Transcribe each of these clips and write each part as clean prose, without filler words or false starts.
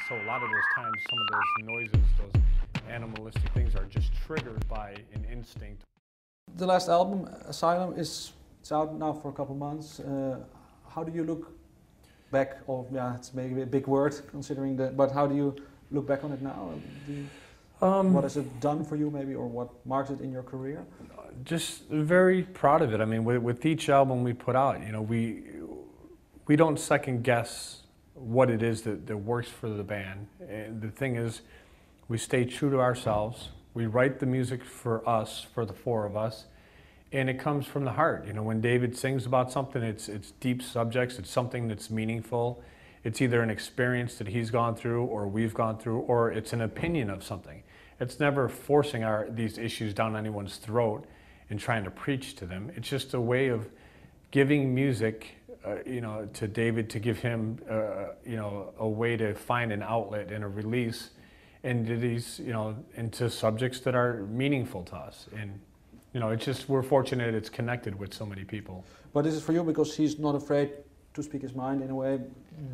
So a lot of those times, some of those noises, those animalistic things are just triggered by an instinct. The last album, Asylum, it's out now for a couple months. How do you look back? Or yeah, it's maybe a big word considering that, but how do you look back on it now? What has it done for you, maybe, or what marked it in your career? Just very proud of it. I mean, with each album we put out, you know, we don't second guess what it is that works for the band. And the thing is, we stay true to ourselves. We write the music for us, for the four of us, and it comes from the heart. You know, when David sings about something, it's deep subjects, it's something that's meaningful. It's either an experience that he's gone through or we've gone through, or it's an opinion of something. It's never forcing these issues down anyone's throat and trying to preach to them. It's just a way of giving music, you know, to David, to give him, you know, a way to find an outlet and a release into these, you know, into subjects that are meaningful to us. And, you know, it's just, we're fortunate it's connected with so many people. But is it for you because he's not afraid to speak his mind in a way?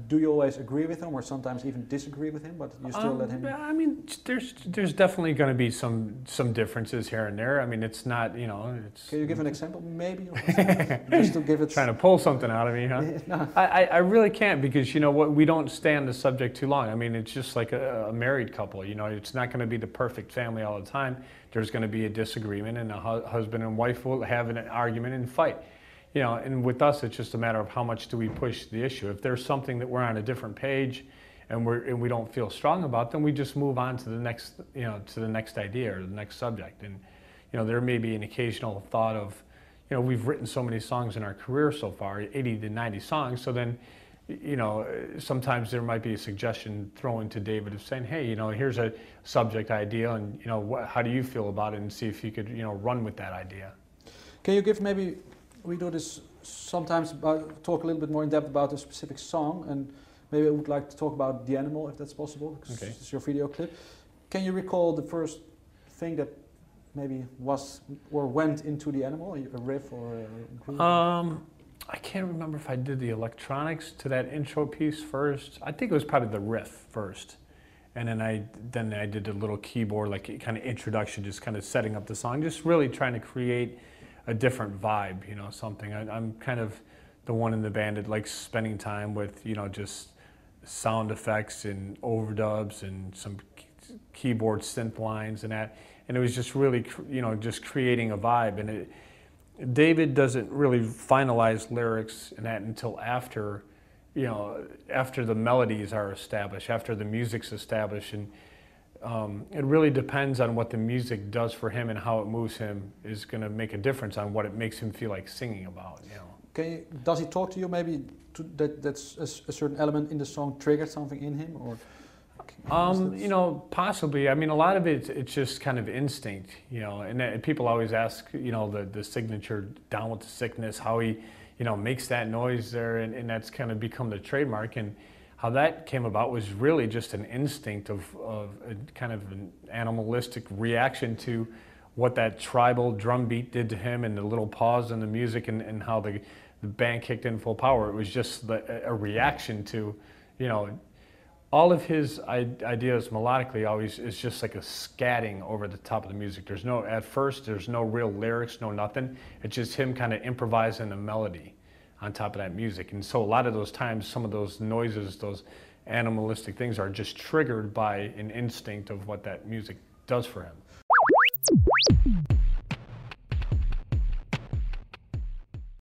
Do you always agree with him, or sometimes even disagree with him, but you still let him? I mean, there's definitely going to be some differences here and there. I mean, it's not, you know, it's... Can you give an example, maybe? Just to give it... Trying to pull something out of me, huh? No. I really can't, because, you know what, we don't stay on the subject too long. I mean, it's just like a married couple, you know, it's not going to be the perfect family all the time. There's going to be a disagreement, and a husband and wife will have an argument and fight. You know, and with us, it's just a matter of how much do we push the issue. If there's something that we're on a different page and we don't feel strong about, then we just move on to the next, you know, to the next idea or the next subject. And, you know, there may be an occasional thought of, you know, we've written so many songs in our career so far, 80 to 90 songs. So then, you know, sometimes there might be a suggestion thrown to David of saying, hey, you know, here's a subject idea, and, you know, how do you feel about it, and see if you could, you know, run with that idea. Can you give maybe... We do this sometimes, talk a little bit more in depth about a specific song, and maybe I would like to talk about The Animal, if that's possible, because okay. It's your video clip. Can you recall the first thing that maybe was or went into The Animal, a riff or a groove? I can't remember if I did the electronics to that intro piece first. I think it was probably the riff first, and then I did a little keyboard, like kind of introduction, just kind of setting up the song, just really trying to create a different vibe, you know, something. I'm kind of the one in the band that likes spending time with, you know, just sound effects and overdubs and some keyboard synth lines and that. And it was just really, you know, just creating a vibe. And David doesn't really finalize lyrics and that until after, you know, after the melodies are established, after the music's established. And it really depends on what the music does for him, and how it moves him is going to make a difference on what it makes him feel like singing about, you know. Does he talk to you maybe that's a certain element in the song triggered something in him, or? You know, possibly. I mean, a lot of it's just kind of instinct, you know, and people always ask, you know, the signature Down with the Sickness, how he, you know, makes that noise there, and that's kind of become the trademark. And how that came about was really just an instinct of a kind of an animalistic reaction to what that tribal drum beat did to him, and the little pause in the music, and how the band kicked in full power. It was just a reaction to, you know, all of his ideas melodically always is just like a scatting over the top of the music. There's no, at first, there's no real lyrics, no nothing. It's just him kind of improvising a melody on top of that music. And so a lot of those times, some of those noises, those animalistic things are just triggered by an instinct of what that music does for him.